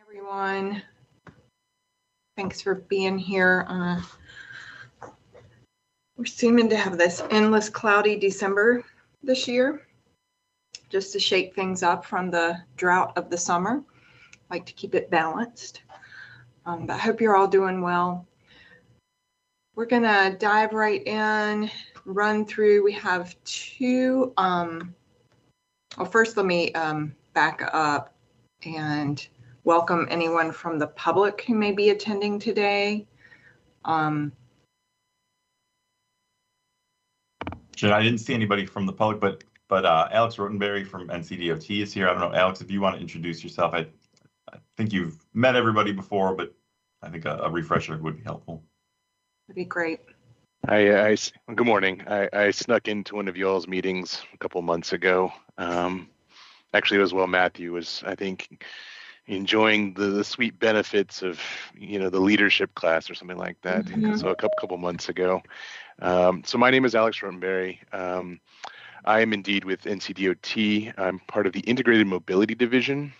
Everyone, thanks for being here. We're seeming to have this endless cloudy December this year, just to shake things up from the drought of the summer. I like to keep it balanced. But I hope you're all doing well. We're gonna dive right in, run through. We have two, well, first let me back up and welcome anyone from the public who may be attending today. Jen, I didn't see anybody from the public, but Alex Rotenberry from NCDOT is here. I don't know, Alex, if you want to introduce yourself. I think you've met everybody before, but I think a refresher would be helpful. That'd be great. Good morning. I snuck into one of y'all's meetings a couple months ago. Actually, it was while Matthew was, I think, enjoying the sweet benefits of, the leadership class or something like that. Mm-hmm. So a couple months ago. So my name is Alex Rotenberry. I am indeed with NCDOT. I'm part of the Integrated Mobility Division,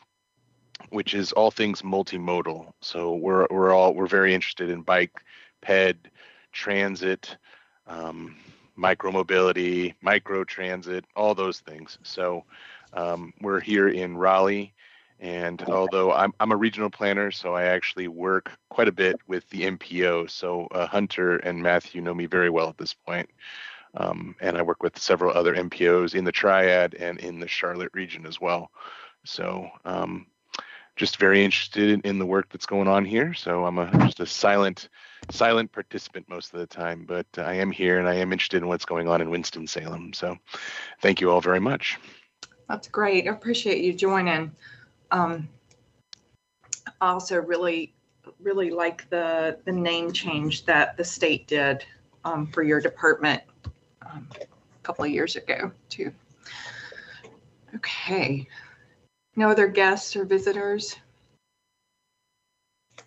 which is all things multimodal. So we're very interested in bike, ped, transit, micromobility, micro transit, all those things. So we're here in Raleigh. And although I'm a regional planner, so I actually work quite a bit with the MPO. So Hunter and Matthew know me very well at this point. And I work with several other MPOs in the Triad and in the Charlotte region as well. So just very interested in the work that's going on here. So I'm just a silent participant most of the time, but I am here and I am interested in what's going on in Winston-Salem. So thank you all very much. That's great. I appreciate you joining. I also really like the name change that the state did for your department a couple of years ago too. Okay. No other guests or visitors?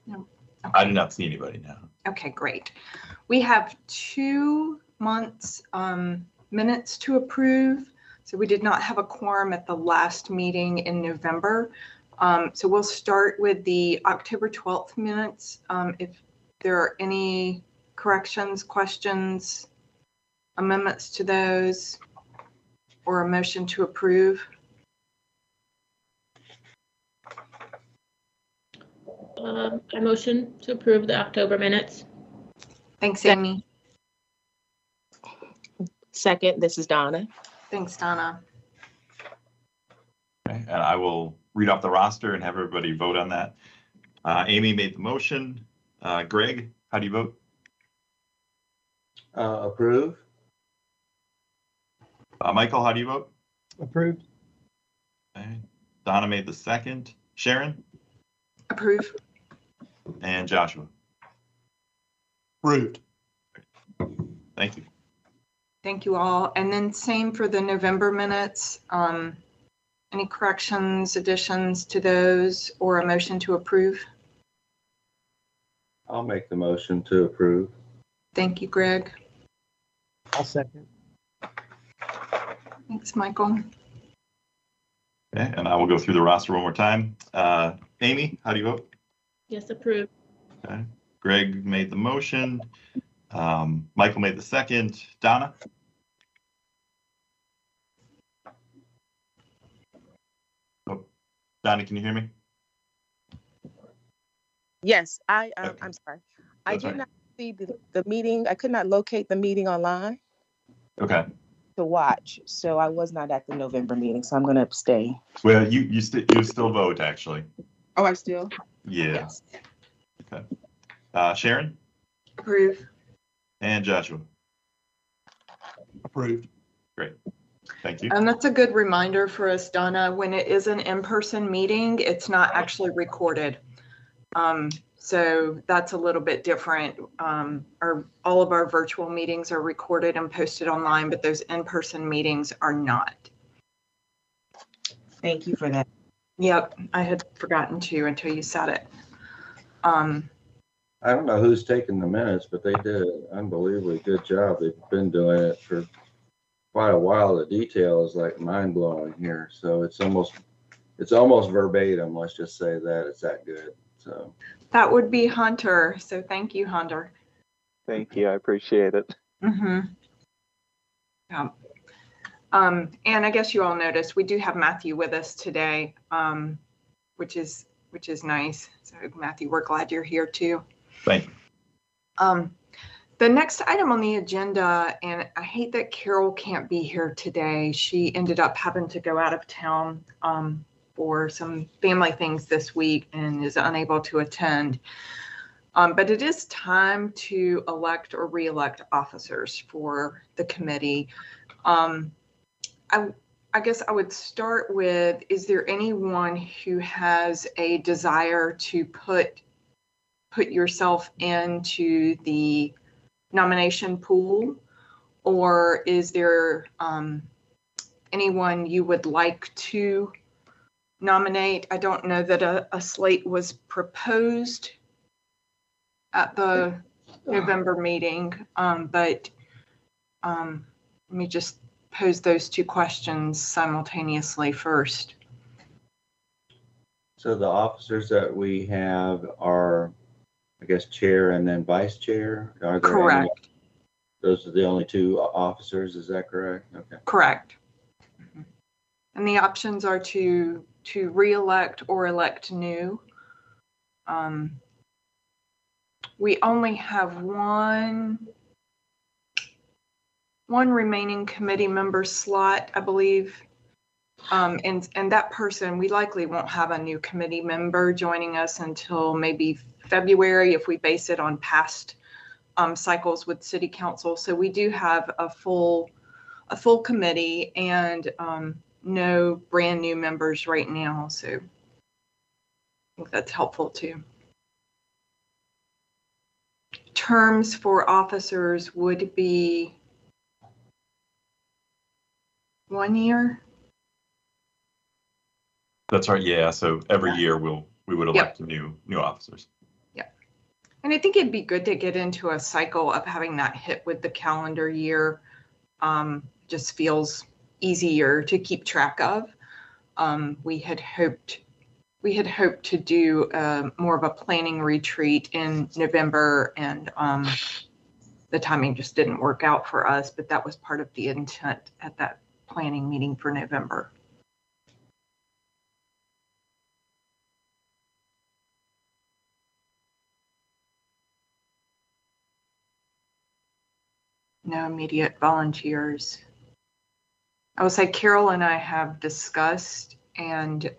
No. Okay. I did not see anybody now. Okay, great. We have 2 months minutes to approve. So we did not have a quorum at the last meeting in November. So we'll start with the October 12th minutes. If there are any corrections, questions, amendments to those, or a motion to approve. I motion to approve the October minutes. Thanks, Amy. Second, this is Donna. Thanks, Donna. Okay, and I will read off the roster and have everybody vote on that. Amy made the motion. Greg, how do you vote? Approve. Michael, how do you vote? Approved. Okay. Donna made the second. Sharon? Approve. And Joshua? Approved. Thank you. Thank you all. And then same for the November minutes. Any corrections, additions to those, or a motion to approve? I'll make the motion to approve. Thank you, Greg. I'll second. Thanks, Michael. Okay, and I will go through the roster one more time. Amy, how do you vote? Yes, approved. Okay. Greg made the motion. Michael made the second. Donna? Oh, Donna, can you hear me? Yes, Okay. I'm sorry. I That's did right. not see the meeting. I could not locate the meeting online Okay. to watch, so I was not at the November meeting, so I'm going to abstain. Well, you still vote, actually. Oh, I still? Yeah. Yes. Okay. Sharon? Approve. And Joshua? Approved. Great. Thank you. And that's a good reminder for us, Donna. When it is an in-person meeting, it's not actually recorded. So that's a little bit different. All of our virtual meetings are recorded and posted online, but those in-person meetings are not. Thank you for that. Yep, I had forgotten to until you said it. I don't know who's taking the minutes, but they did an unbelievably good job. They've been doing it for quite a while. The detail is like mind blowing here. So it's almost It's almost verbatim. Let's just say that it's that good. So That would be Hunter. So thank you, Hunter. Thank you. I appreciate it. Mm-hmm. Yeah. And I guess you all noticed we do have Matthew with us today, which is nice. So Matthew, we're glad you're here too. Thank you. The next item on the agenda, and I hate that Carol can't be here today. She ended up having to go out of town for some family things this week and is unable to attend. But it is time to elect or re-elect officers for the committee. I guess I would start with, is there anyone who has a desire to put yourself into the nomination pool, or is there anyone you would like to nominate? I don't know that a slate was proposed at the November meeting, but let me just pose those two questions simultaneously first. So the officers that we have are, I guess, chair and then vice chair? Are there Correct. Those are the only two officers, is that correct? Okay. Correct. And the options are to re-elect or elect new. We only have one remaining committee member slot, I believe. And that person, we likely won't have a new committee member joining us until maybe February if we base it on past cycles with city council. So we do have a full committee and no brand new members right now. So I think that's helpful too. Terms for officers would be 1 year. That's right. Yeah. So every year we would elect new officers. And I think it'd be good to get into a cycle of having that hit with the calendar year. Just feels easier to keep track of. We had hoped to do more of a planning retreat in November, and the timing just didn't work out for us, but that was part of the intent at that planning meeting for November. No immediate volunteers. I will say Carol and I have discussed, and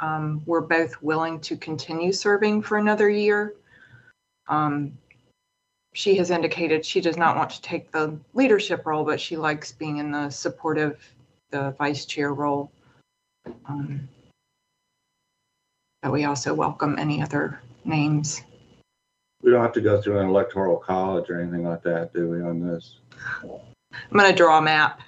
we're both willing to continue serving for another year. She has indicated she does not want to take the leadership role, but she likes being in the supportive, the vice chair role. But we also welcome any other names. We don't have to go through an electoral college or anything like that, do we, on this? I'm going to draw a map.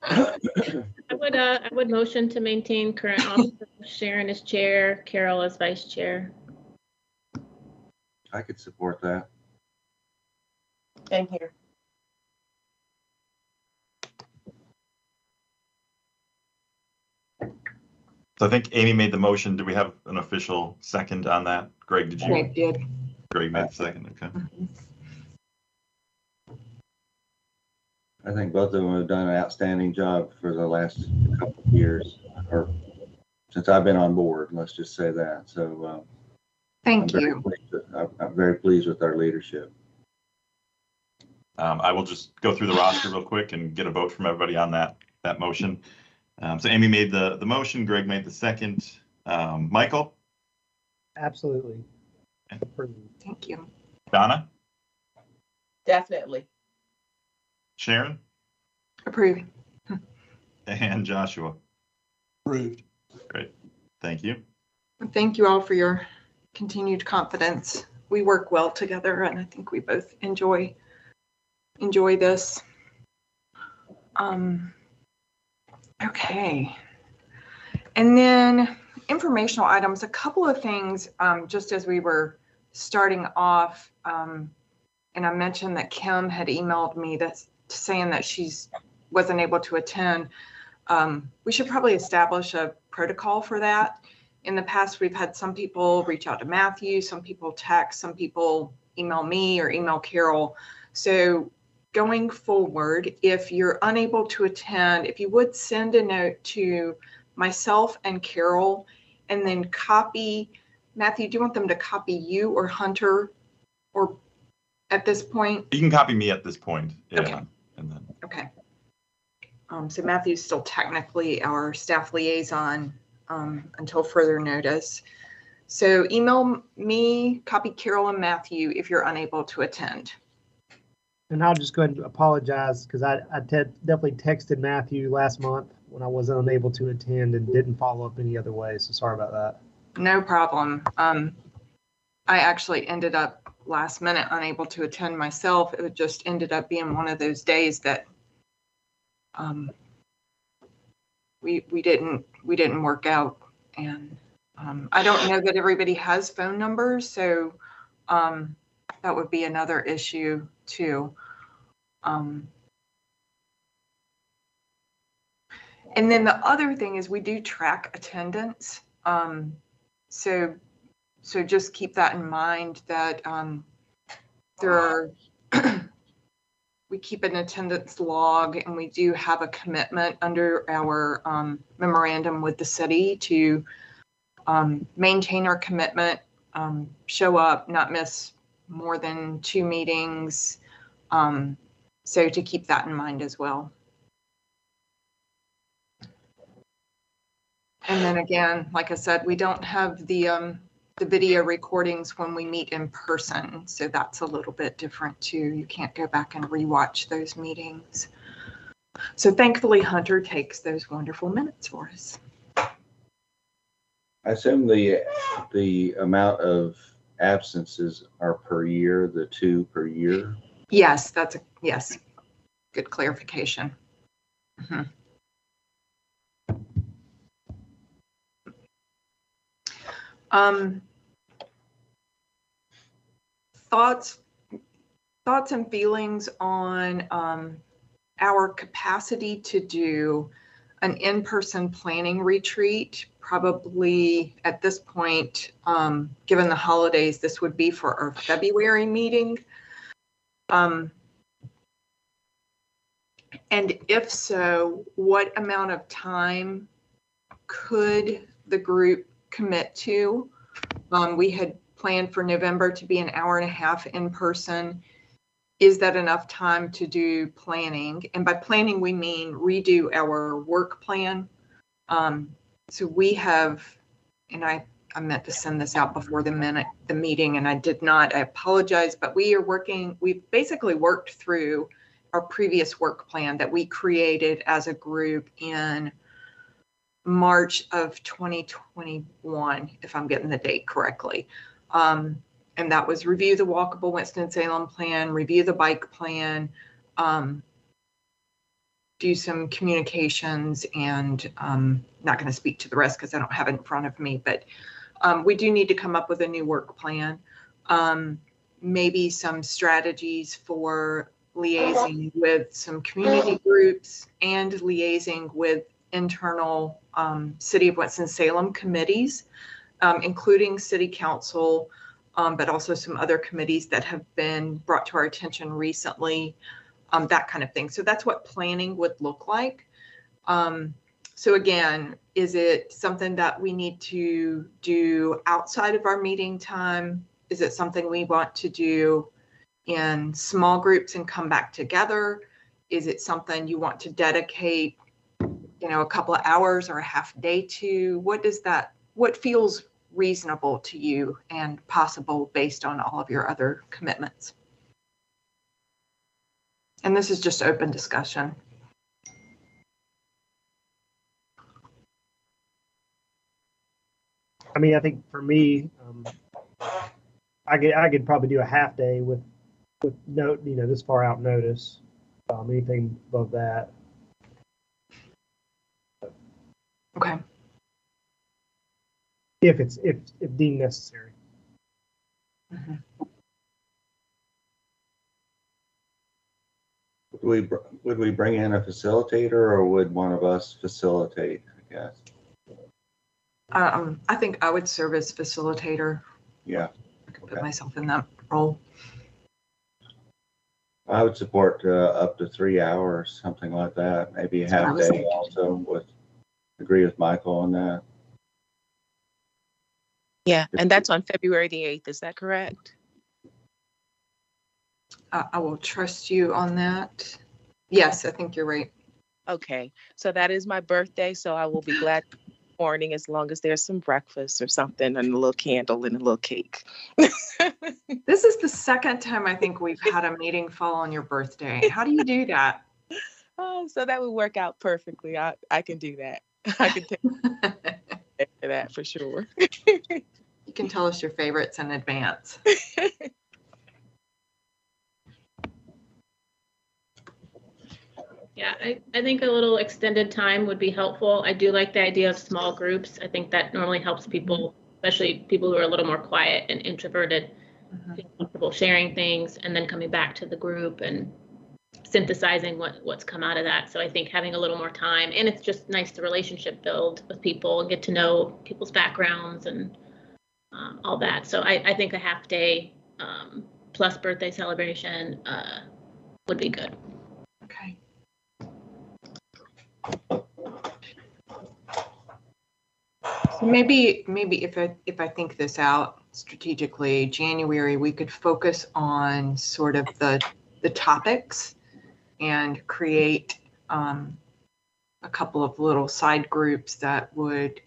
I would motion to maintain current officers, Sharon as chair, Carol as vice chair. I could support that. Same here. So I think Amy made the motion. Do we have an official second on that? Greg, did you? Greg did. Greg made the second. Okay. I think both of them have done an outstanding job for the last couple of years, or since I've been on board, let's just say that. So Thank you. I'm very pleased with our leadership. I will just go through the roster real quick and get a vote from everybody on that motion. So Amy made the motion, Greg made the second. Michael? Absolutely. Thank you. Donna? Definitely. Sharon? Approved. And Joshua? Approved. Great. Thank you. Thank you all for your continued confidence. We work well together, and I think we both enjoy this. Okay. And then informational items, a couple of things, just as we were starting off, and I mentioned that Kim had emailed me that's saying that wasn't able to attend. We should probably establish a protocol for that. In the past, we've had some people reach out to Matthew, some people text, some people email me or email Carol. So going forward, if you're unable to attend, if you would send a note to myself and Carol, and then copy, Matthew, do you want them to copy you or Hunter, or at this point? You can copy me at this point. Yeah. Okay. And then. Okay. So Matthew's still technically our staff liaison until further notice. So email me, copy Carol and Matthew if you're unable to attend. And I'll just go ahead and apologize because I definitely texted Matthew last month when I was unable to attend and didn't follow up any other way. So sorry about that. No problem. I actually ended up last minute unable to attend myself. It just ended up being one of those days that we didn't work out, and I don't know that everybody has phone numbers, so that would be another issue too. And then the other thing is we do track attendance. So just keep that in mind that there are we keep an attendance log, and we do have a commitment under our memorandum with the city to maintain our commitment, show up, not miss more than 2 meetings. So to keep that in mind as well. And then again, like I said, we don't have the video recordings when we meet in person. So that's a little bit different too. You can't go back and rewatch those meetings. So thankfully, Hunter takes those wonderful minutes for us. I assume the amount of absences are per year, the 2 per year? Yes, yes. Good clarification. Mm-hmm. Thoughts and feelings on our capacity to do an in-person planning retreat. Probably at this point, given the holidays, this would be for our February meeting. And if so, what amount of time could the group commit to? We had planned for November to be an hour and a half in person. Is that enough time to do planning? And by planning, we mean redo our work plan. So we have, and I meant to send this out before the meeting, and I did not. I apologize, but we've basically worked through our previous work plan that we created as a group in March of 2021, if I'm getting the date correctly. And that was review the walkable Winston-Salem plan, review the bike plan, do some communications, and not going to speak to the rest because I don't have it in front of me, but we do need to come up with a new work plan. Maybe some strategies for liaising with some community groups and liaising with internal City of Winston-Salem committees, including City Council, but also some other committees that have been brought to our attention recently, that kind of thing. So that's what planning would look like. So again, is it something that we need to do outside of our meeting time? Is it something we want to do in small groups and come back together? Is it something you want to dedicate, a couple of hours or a half day to? What feels reasonable to you and possible based on all of your other commitments? And this is just open discussion. I mean, I think for me, I could probably do a half day with note, this far out notice. Anything above that. Okay. If deemed necessary. Mm-hmm. Would we bring in a facilitator, or would one of us facilitate, I guess? I think I would serve as facilitator. Yeah, I could put myself in that role. I would support up to 3 hours, something like that. Maybe a That's what I half was day thinking. also. Agree with Michael on that. Yeah, and that's on February the 8th. Is that correct? I will trust you on that. Yes, I think you're right. Okay, so that is my birthday, so I will be glad morning as long as there's some breakfast or something and a little candle and a little cake. This is the second time I think we've had a meeting fall on your birthday. How do you do that? Oh, so that would work out perfectly. I can do that. I can take for that for sure. You can tell us your favorites in advance. Yeah, I think a little extended time would be helpful. I do like the idea of small groups. I think that normally helps people, especially people who are a little more quiet and introverted, feel comfortable sharing things and then coming back to the group and synthesizing what's come out of that. So I think having a little more time, and it's just nice to relationship build with people and get to know people's backgrounds and all that. So I think a half day plus birthday celebration would be good. Okay. So maybe if I think this out strategically, January we could focus on sort of the topics and create a couple of little side groups that would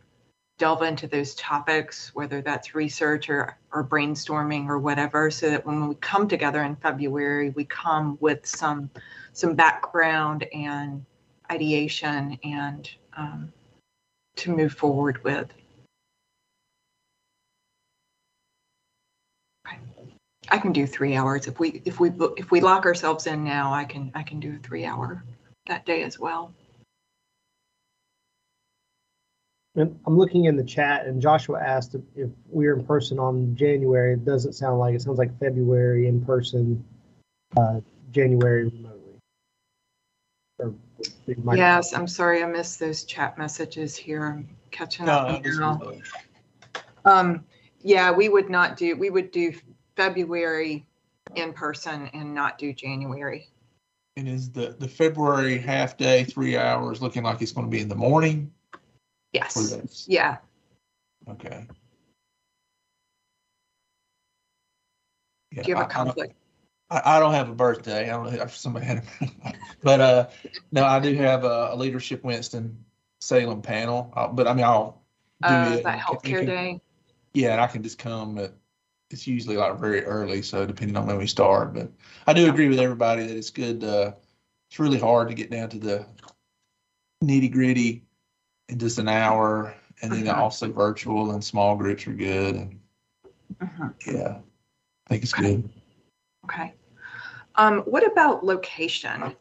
delve into those topics, whether that's research or brainstorming or whatever, so that when we come together in February, we come with some background and ideation and to move forward with. Okay. I can do 3 hours if we lock ourselves in now. I can do a 3 hour that day as well. And I'm looking in the chat, and Joshua asked if we're in person on January. It doesn't sound like it. Sounds like February in person, January remotely. Yes, I'm sorry I missed those chat messages here. I'm catching up now. Yeah, we would do February in person and not do January. And is the February half day, 3 hours, looking like it's going to be in the morning? Yes. Yeah. Okay. Yeah, Do you have a conflict? I don't have a birthday. I don't know if somebody had but no, I do have a leadership Winston-Salem panel. But I mean, I'll do it. That healthcare day. Yeah, and I can just come it's usually like very early, so depending on when we start. But I do agree with everybody that it's good. It's really hard to get down to the nitty gritty in just an hour, and then also virtual and small groups are good. And yeah, I think it's good. Okay. What about location?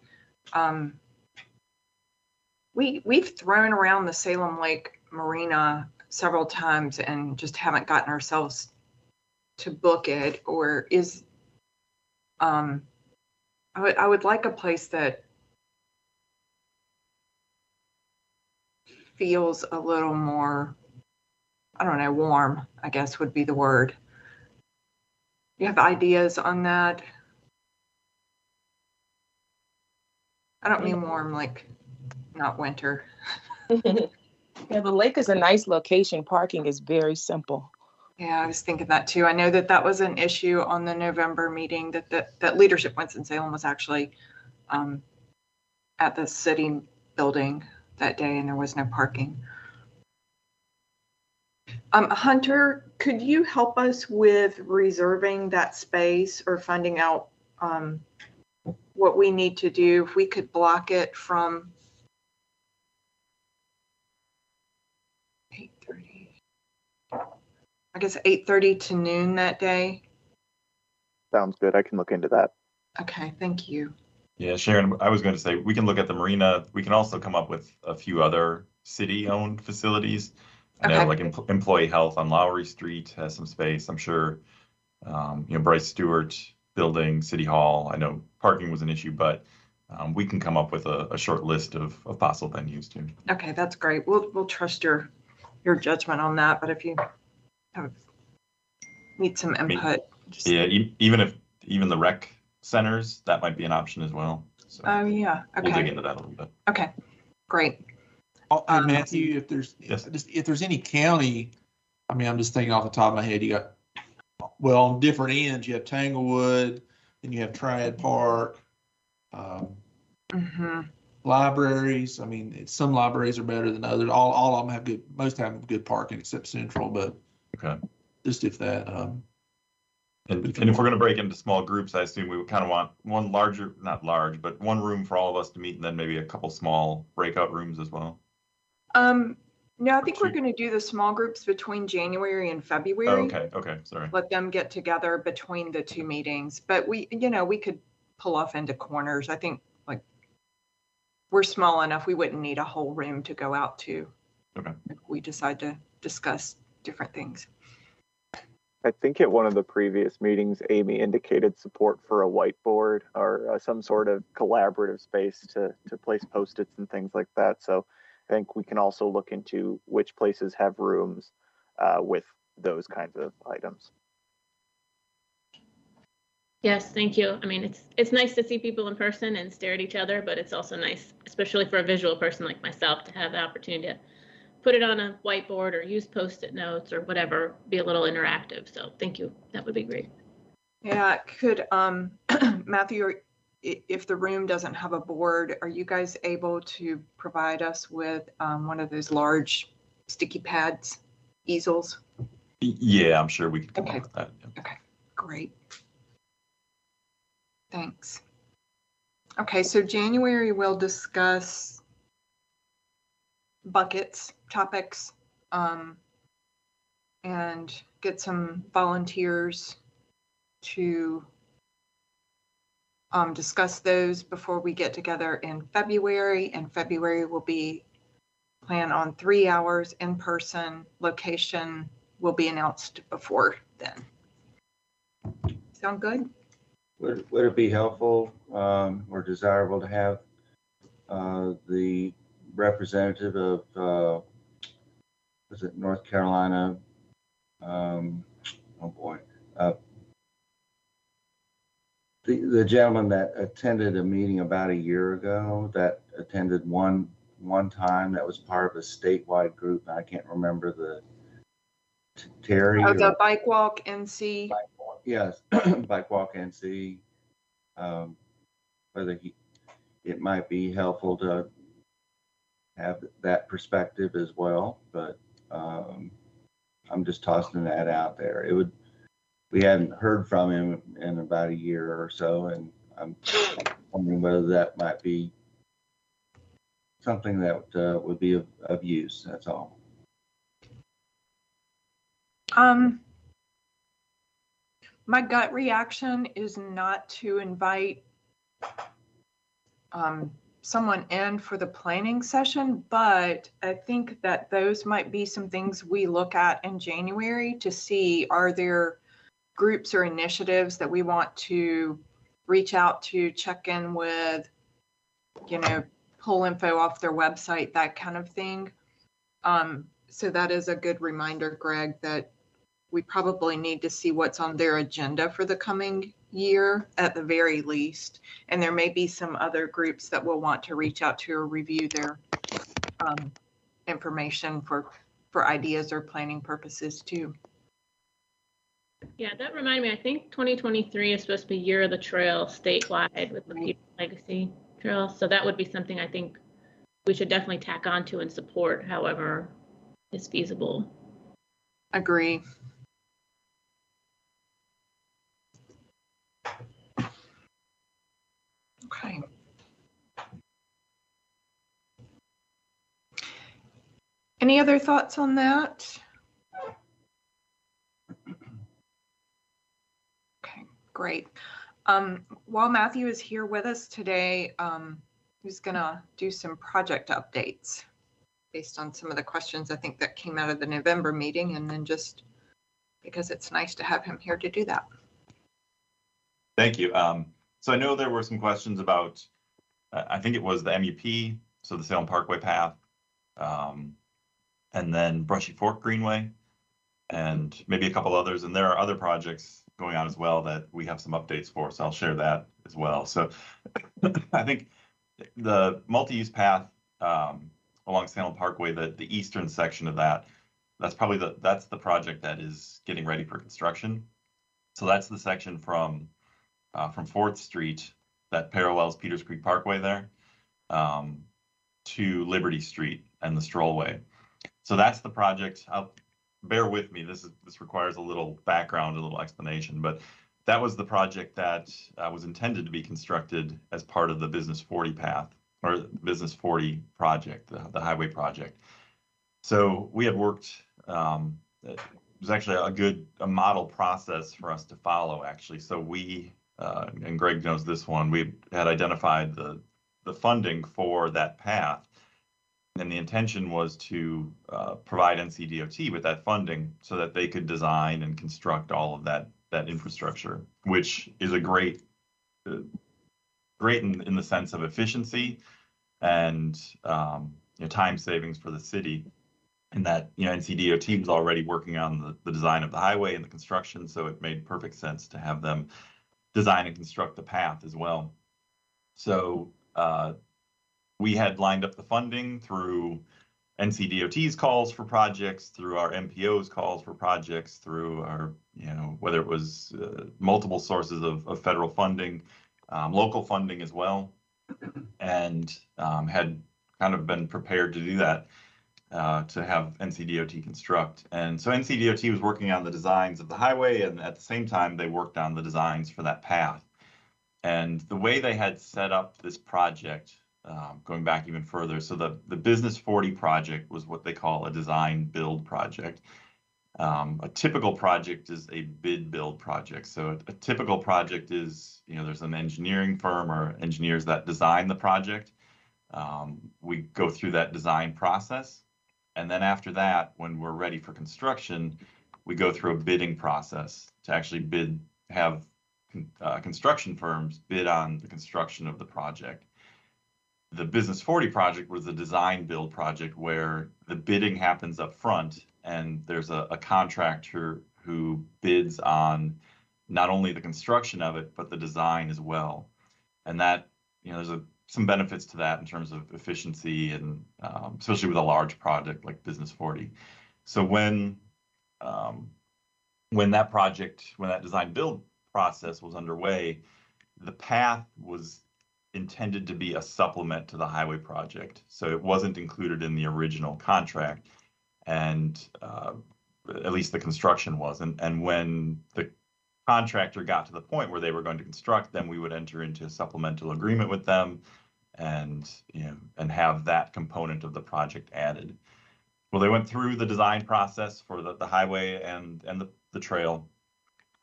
We've thrown around the Salem Lake Marina several times and just haven't gotten ourselves to book it. Or is I would like a place that feels a little more, I don't know, warm, I guess would be the word. You have ideas on that? I don't mean warm like not winter. Yeah, the lake is a nice location. Parking is very simple. Yeah, I was thinking that too. I know that was an issue on the November meeting, that Leadership Winston-Salem was actually at the city building that day and there was no parking. Hunter, could you help us with reserving that space or finding out what we need to do? If we could block it from 8:30, I guess 8:30 to noon that day. Sounds good. I can look into that. Okay, thank you. Yeah, Sharon, I was going to say, we can look at the marina. We can also come up with a few other city-owned facilities. I know, like Employee Health on Lowry Street has some space. I'm sure, Bryce Stewart Building, City Hall. I know parking was an issue, but we can come up with a short list of possible venues too. Okay, that's great. We'll trust your judgment on that, but if you need some input. Yeah, even the rec centers, that might be an option as well. So oh yeah, okay. We'll dig into that a little bit. Okay, great. And Matthew, if there's any county, I mean, I'm just thinking off the top of my head, you got, well, on different ends, you have Tanglewood, then you have Triad Park, libraries. I mean, some libraries are better than others. All of them have good, most of them have good parking except Central, but okay. Just if that. And if we're going to break into small groups, I assume we would kind of want one larger, not large, but one room for all of us to meet, and then maybe a couple small breakout rooms as well. No, I think we're going to do the small groups between January and February. Oh, okay, sorry. Let them get together between the two meetings, but we could pull off into corners. I think like we're small enough, we wouldn't need a whole room to go out to. Okay. If we decide to discuss different things. I think at one of the previous meetings, Amy indicated support for a whiteboard or some sort of collaborative space to place Post-its and things like that. So I think we can also look into which places have rooms with those kinds of items. Yes, thank you. I mean, it's nice to see people in person and stare at each other, but it's also nice, especially for a visual person like myself, to have the opportunity to put it on a whiteboard or use Post-it notes or whatever, be a little interactive. So thank you. That would be great. Yeah, could Matthew, if the room doesn't have a board, are you guys able to provide us with one of those large sticky pads, easels? Yeah, I'm sure we could come up with that. Yeah. Okay, great. Thanks. Okay, so January we'll discuss buckets, topics, and get some volunteers to discuss those before we get together in February. And February will be plan on 3 hours in person. Location will be announced before then. Sound good? Would it be helpful or desirable to have the representative of was it North Carolina? Oh boy, the gentleman that attended a meeting about a year ago, that attended one time, that was part of a statewide group. I can't remember the Terry. Oh, the Bike Walk NC. Yes, Bike Walk NC. Whether it might be helpful to have that perspective as well, but I'm just tossing that out there. We hadn't heard from him in about a year or so, and I'm wondering whether that might be something that would be of use. That's all. My gut reaction is not to invite someone in for the planning session, but I think that those might be some things we look at in January to see, are there groups or initiatives that we want to reach out to, check in with, pull info off their website, that kind of thing. So that is a good reminder, Greg, that we probably need to see what's on their agenda for the coming year at the very least. And there may be some other groups that will want to reach out to or review their information for ideas or planning purposes too. Yeah, that reminded me, I think 2023 is supposed to be Year of the Trail statewide with the People Legacy Trail. So that would be something I think we should definitely tack on to and support however is feasible. Agree. Okay. Any other thoughts on that? Okay, great. While Matthew is here with us today, he's gonna do some project updates based on some of the questions I think that came out of the November meeting, and then just because it's nice to have him here to do that. Thank you. So I know there were some questions about I think it was the MUP, so the Salem Parkway path, and then Brushy Fork Greenway, and maybe a couple others. And there are other projects going on as well that we have some updates for, so I'll share that as well. So I think the multi-use path along Salem Parkway, the eastern section of that, that's probably that's the project that is getting ready for construction. So that's the section from 4th Street that parallels Peters Creek Parkway there to Liberty Street and the Strollway. So that's the project. Bear with me. This requires a little background, a little explanation, but that was the project that was intended to be constructed as part of the Business 40 path, or the Business 40 project, the highway project. So we had worked, it was actually a model process for us to follow, actually. So we, and Greg knows this one, we had identified the funding for that path. And the intention was to provide NCDOT with that funding so that they could design and construct all of that infrastructure, which is a great in the sense of efficiency and time savings for the city. And that NCDOT was already working on the design of the highway and the construction, so it made perfect sense to have them design and construct the path as well. So we had lined up the funding through NCDOT's calls for projects, through our MPO's calls for projects, through our, whether it was multiple sources of federal funding, local funding as well, and had kind of been prepared to do that, to have NCDOT construct. And so NCDOT was working on the designs of the highway, and at the same time, they worked on the designs for that path. And the way they had set up this project, going back even further, so the Business 40 project was what they call a design build project. A typical project is a bid build project. So a typical project is, there's an engineering firm or engineers that design the project. We go through that design process. And then after that, when we're ready for construction, we go through a bidding process to actually have construction firms bid on the construction of the project. The Business 40 project was a design build project where the bidding happens up front, and there's a contractor who bids on not only the construction of it, but the design as well. And that, there's some benefits to that in terms of efficiency, and especially with a large project like Business 40. So when that design build process was underway, the path was intended to be a supplement to the highway project. So it wasn't included in the original contract, and at least the construction wasn't. And when the contractor got to the point where they were going to construct, then we would enter into a supplemental agreement with them and have that component of the project added. Well, they went through the design process for the highway and the trail,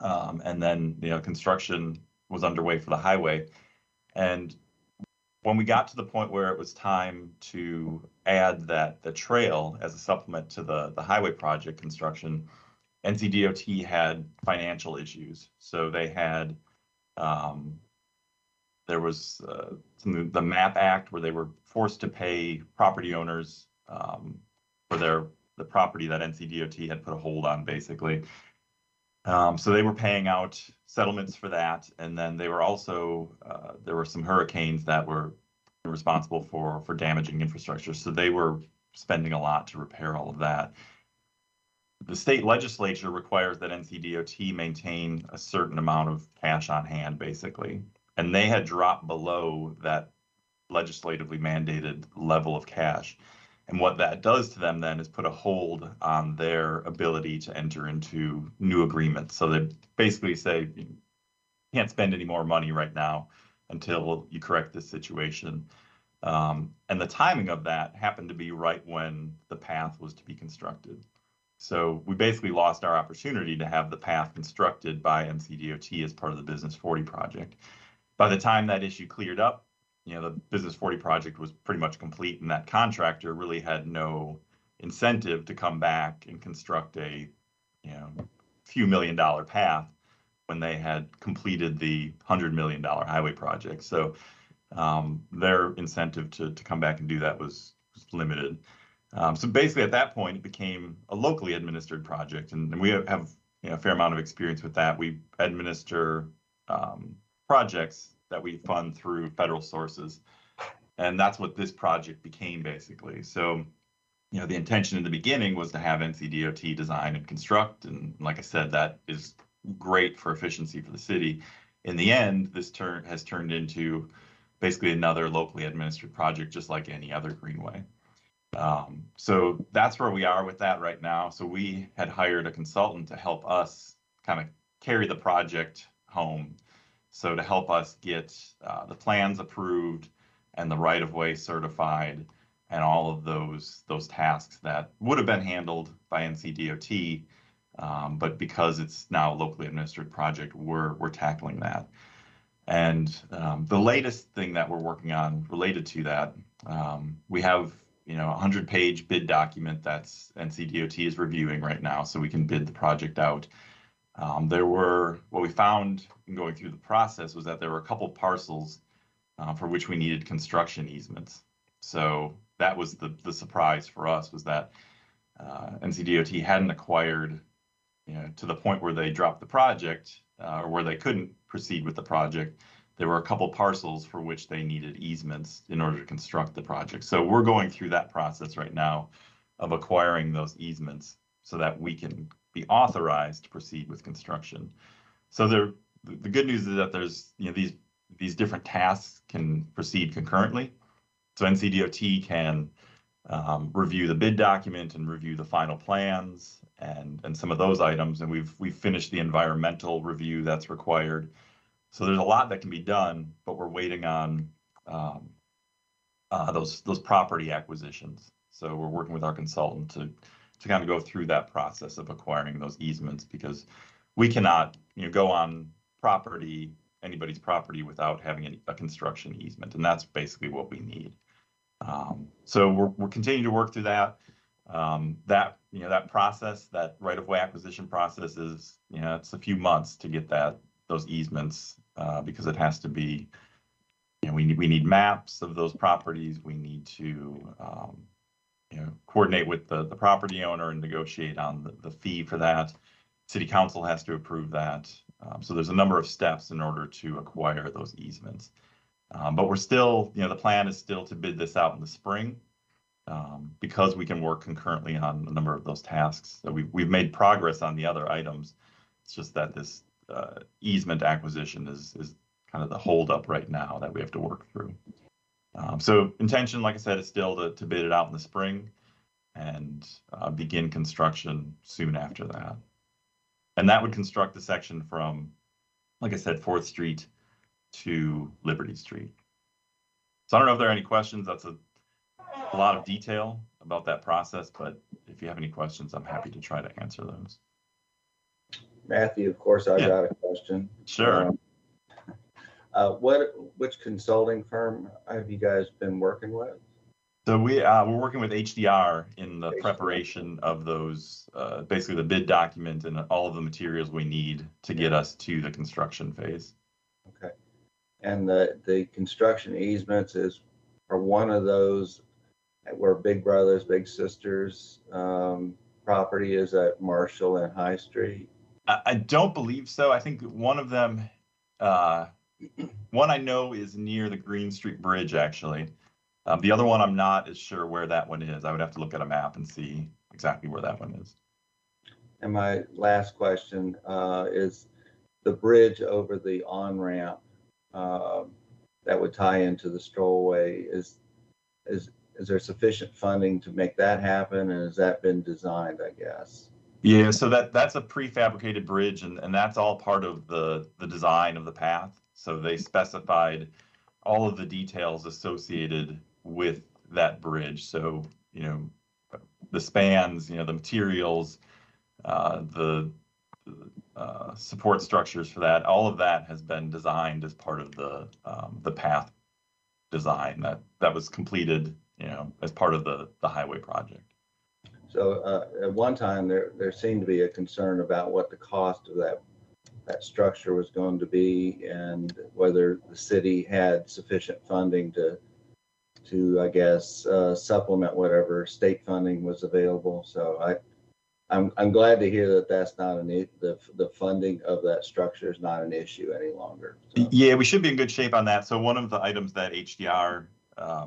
and then construction was underway for the highway. And when we got to the point where it was time to add the trail as a supplement to the highway project construction, NCDOT had financial issues. So they had, there was the MAP Act where they were forced to pay property owners for the property that NCDOT had put a hold on, basically. So they were paying out settlements for that, and then they were also there were some hurricanes that were responsible for damaging infrastructure. So they were spending a lot to repair all of that. The state legislature requires that NCDOT maintain a certain amount of cash on hand, basically, and they had dropped below that legislatively mandated level of cash. And what that does to them then is put a hold on their ability to enter into new agreements. So they basically say, you can't spend any more money right now until you correct this situation. And the timing of that happened to be right when the path was to be constructed. So we basically lost our opportunity to have the path constructed by NCDOT as part of the Business 40 project. By the time that issue cleared up, the Business 40 project was pretty much complete, and that contractor really had no incentive to come back and construct a, few $1 million path when they had completed the $100 million highway project. So their incentive to come back and do that was limited. So basically at that point, it became a locally administered project, and we have a fair amount of experience with that. We administer projects that we fund through federal sources, and that's what this project became basically. So, the intention in the beginning was to have NCDOT design and construct, and like I said, that is great for efficiency for the city. In the end, this has turned into basically another locally administered project, just like any other greenway. So that's where we are with that right now. So we had hired a consultant to help us kind of carry the project home. So to help us get the plans approved and the right-of-way certified and all of those tasks that would have been handled by NCDOT, but because it's now a locally administered project, we're tackling that. And the latest thing that we're working on related to that, we have a 100-page bid document that's NCDOT is reviewing right now, so we can bid the project out. What we found in going through the process was that there were a couple parcels for which we needed construction easements. So that was the surprise for us, was that NCDOT hadn't acquired, to the point where they dropped the project or where they couldn't proceed with the project. There were a couple parcels for which they needed easements in order to construct the project. So we're going through that process right now of acquiring those easements so that we can be authorized to proceed with construction. So the good news is that there's these different tasks can proceed concurrently. So NCDOT can review the bid document and review the final plans and some of those items, and we've finished the environmental review that's required. So there's a lot that can be done, but we're waiting on those property acquisitions. So we're working with our consultant to kind of go through that process of acquiring those easements, because we cannot go on anybody's property without having a construction easement, and that's basically what we need. So we're continuing to work through that. That process, that right-of-way acquisition process, is it's a few months to get those easements, because it has to be, we need maps of those properties. We need to coordinate with the property owner and negotiate on the fee for that. City council has to approve that. So there's a number of steps in order to acquire those easements. But we're still, the plan is still to bid this out in the spring, because we can work concurrently on a number of those tasks. So we've made progress on the other items. It's just that this easement acquisition is kind of the holdup right now that we have to work through. So intention, like I said, is still to bid it out in the spring and begin construction soon after that. And that would construct the section from, like I said, 4th Street to Liberty Street. So I don't know if there are any questions. That's a lot of detail about that process, but if you have any questions, I'm happy to try to answer those. Matthew, of course, I've got a question. Sure. Which consulting firm have you guys been working with? So we're working with HDR in the preparation of those, basically the bid document and all of the materials we need to get us to the construction phase. Okay. And the construction easements are one of those where Big Brothers, Big Sisters property is at Marshall and High Street? I don't believe so. I think one of them, one I know is near the Green Street Bridge, actually. The other one, I'm not as sure where that one is. I would have to look at a map and see exactly where that one is. And my last question is the bridge over the on-ramp that would tie into the strollway. Is there sufficient funding to make that happen? And has that been designed, I guess? Yeah, so that's a prefabricated bridge, and that's all part of the design of the path. So they specified all of the details associated with that bridge. So, the spans, the materials, the support structures for that, all of that has been designed as part of the path design that was completed, as part of the highway project. So at one time there seemed to be a concern about what the cost of that that structure was going to be and whether the city had sufficient funding to I guess, supplement whatever state funding was available. So I'm glad to hear that that's not the funding of that structure is not an issue any longer. So. Yeah, we should be in good shape on that. So one of the items that HDR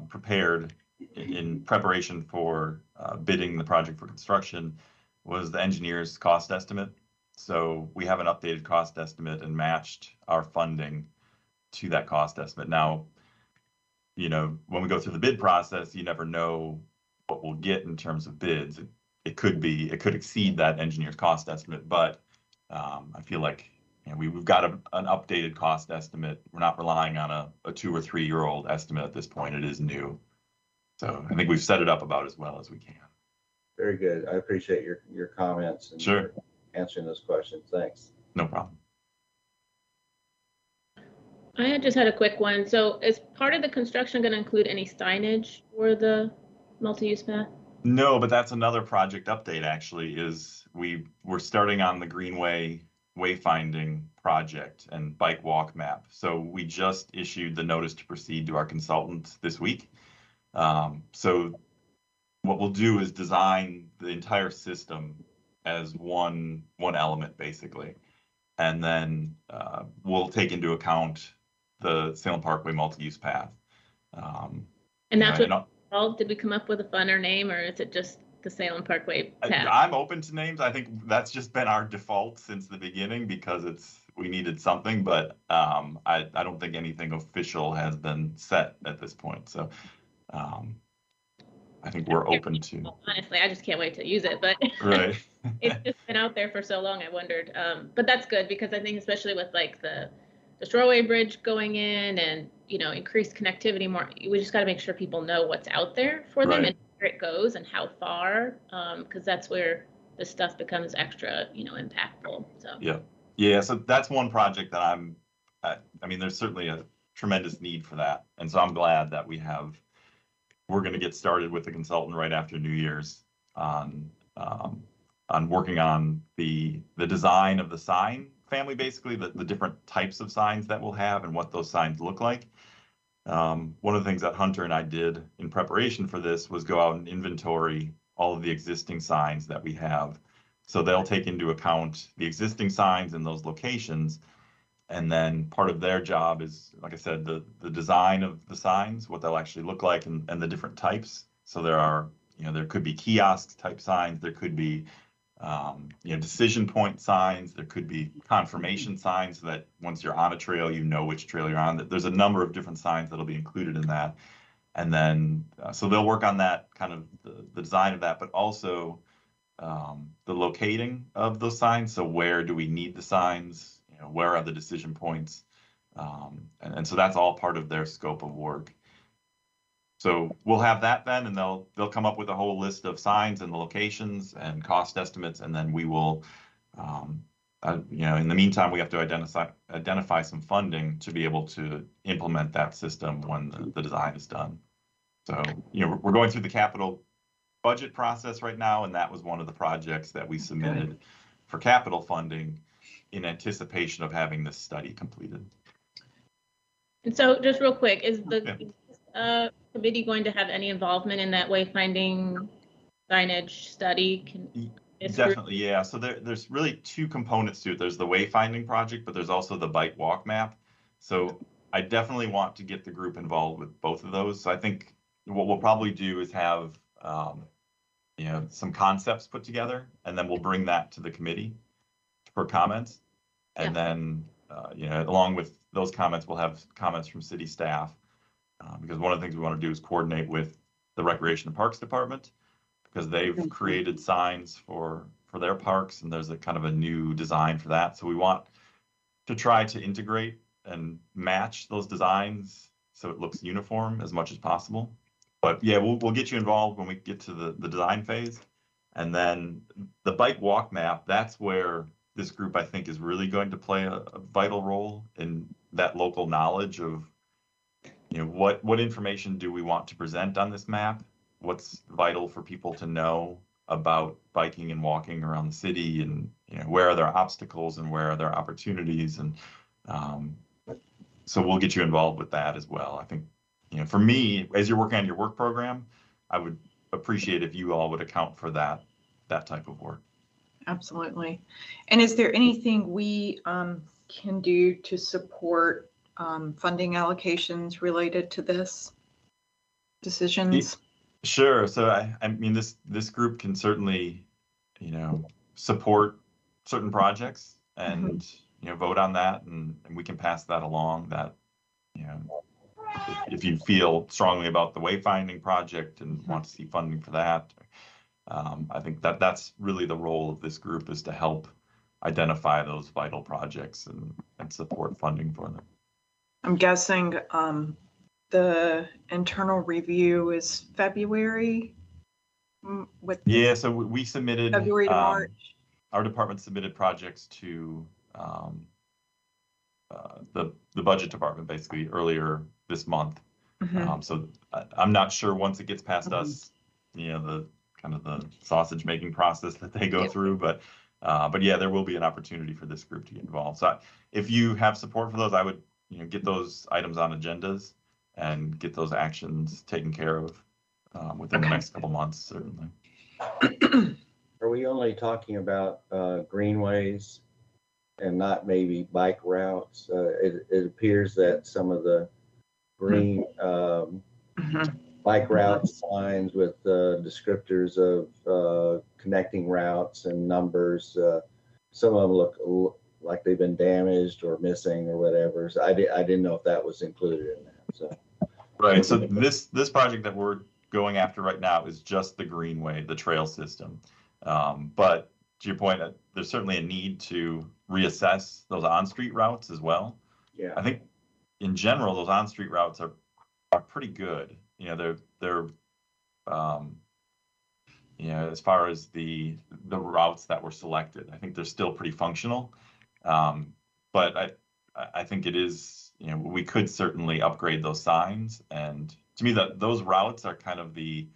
prepared in preparation for bidding the project for construction was the engineer's cost estimate. So we have an updated cost estimate and matched our funding to that cost estimate. Now, you know, when we go through the bid process, you never know what we'll get in terms of bids. It could exceed that engineer's cost estimate, but I feel like, you know, we've got an updated cost estimate. We're not relying on a 2 or 3 year old estimate at this point. It is new. So I think we've set it up about as well as we can. Very good. I appreciate your comments and Sure. Answering those questions. Thanks. No problem. I just had a quick one. So is part of the construction going to include any signage for the multi-use path? No, but that's another project update actually, is we're starting on the Greenway wayfinding project and bike walk map. So we just issued the notice to proceed to our consultant this week. So what we'll do is design the entire system as one element basically. And then we'll take into account the Salem Parkway multi-use path. And that's what did we come up with a funner name, or is it just the Salem Parkway path? I'm open to names. I think that's just been our default since the beginning because we needed something, but I don't think anything official has been set at this point. So I think we're open to. Honestly, I just can't wait to use it, but right. It's just been out there for so long. I wondered, but that's good because I think especially with like the Shoreway Bridge going in and, you know, increased connectivity more, we just got to make sure people know what's out there for them and where it goes and how far, because that's where this stuff becomes extra, you know, impactful. So yeah. So that's one project that I mean, there's certainly a tremendous need for that, and so I'm glad that we're going to get started with the consultant right after New Year's on working on the design of the sign family, basically the different types of signs that we'll have and what those signs look like. One of the things that Hunter and I did in preparation for this was go out and inventory all of the existing signs that we have. So they'll take into account the existing signs in those locations. And then part of their job is, like I said, the design of the signs, what they'll actually look like and the different types. So there could be kiosk type signs, there could be decision point signs, there could be confirmation signs so that once you're on a trail, you know which trail you're on. There's a number of different signs that'll be included in that. And then, so they'll work on that kind of the design of that, but also the locating of those signs. So where do we need the signs? You know, where are the decision points? And so that's all part of their scope of work. So we'll have that then, and they'll come up with a whole list of signs and the locations and cost estimates, and then we will, in the meantime, we have to identify some funding to be able to implement that system when the design is done. So, we're going through the capital budget process right now, and that was one of the projects that we submitted for capital funding in anticipation of having this study completed. And so just real quick, is the committee going to have any involvement in that wayfinding signage study? Definitely, yeah. So there's really two components to it. There's the wayfinding project, but there's also the bike walk map. So I definitely want to get the group involved with both of those. So I think what we'll probably do is have some concepts put together, and then we'll bring that to the committee for comments. And then, along with those comments, we'll have comments from city staff. Because one of the things we want to do is coordinate with the Recreation and Parks Department, because they've created signs for their parks, and there's a kind of a new design for that. So we want to try to integrate and match those designs so it looks uniform as much as possible. But yeah, we'll get you involved when we get to the design phase. And then the bike walk map, that's where this group, I think, is really going to play a vital role in that local knowledge of what information do we want to present on this map? What's vital for people to know? about biking and walking around the city, and where are there obstacles and where are there opportunities, and so we'll get you involved with that as well. I think for me, as you're working on your work program, I would appreciate if you all would account for that type of work. Absolutely. And is there anything we can do to support funding allocations related to this decisions? Sure. So I mean, this group can certainly, support certain projects and, vote on that, and we can pass that along. That, if you feel strongly about the wayfinding project and want to see funding for that, I think that's really the role of this group, is to help identify those vital projects and support funding for them. I'm guessing the internal review is February. Yeah, so we submitted February to March. Our department submitted projects to the budget department basically earlier this month. So I'm not sure once it gets past us, the kind of the sausage making process that they go through, but yeah, there will be an opportunity for this group to get involved. So if you have support for those, I would get those items on agendas and get those actions taken care of within the next couple months, certainly. Are we only talking about greenways and not maybe bike routes? It appears that some of the green bike route signs with descriptors of connecting routes and numbers, some of them look like they've been damaged or missing or whatever. So I didn't know if that was included in that. So right. So this project that we're going after right now is just the greenway, the trail system. But to your point, there's certainly a need to reassess those on-street routes as well. Yeah, I think in general, those on-street routes are pretty good. They're as far as the routes that were selected, I think they're still pretty functional. But I think it is, we could certainly upgrade those signs. And to me, those routes are kind of the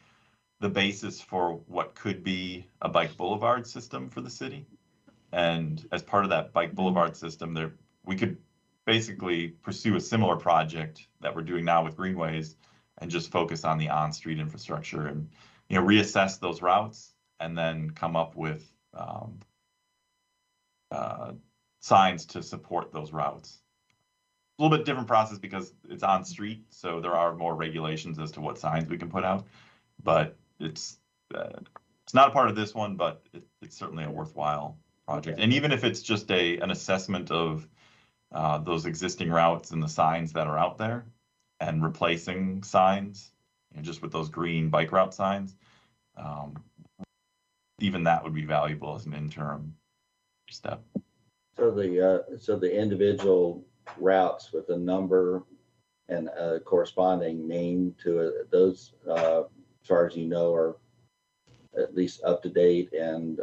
basis for what could be a bike boulevard system for the city. And as part of that bike boulevard system, we could basically pursue a similar project that we're doing now with greenways and just focus on the on-street infrastructure and reassess those routes and then come up with signs to support those routes. A little bit different process because it's on street, so there are more regulations as to what signs we can put out. But it's not a part of this one, but it's certainly a worthwhile project. And even if it's just an assessment of those existing routes and the signs that are out there, and replacing signs, just with those green bike route signs, even that would be valuable as an interim step. So the individual routes with a number and a corresponding name to it, those, as far as are at least up to date and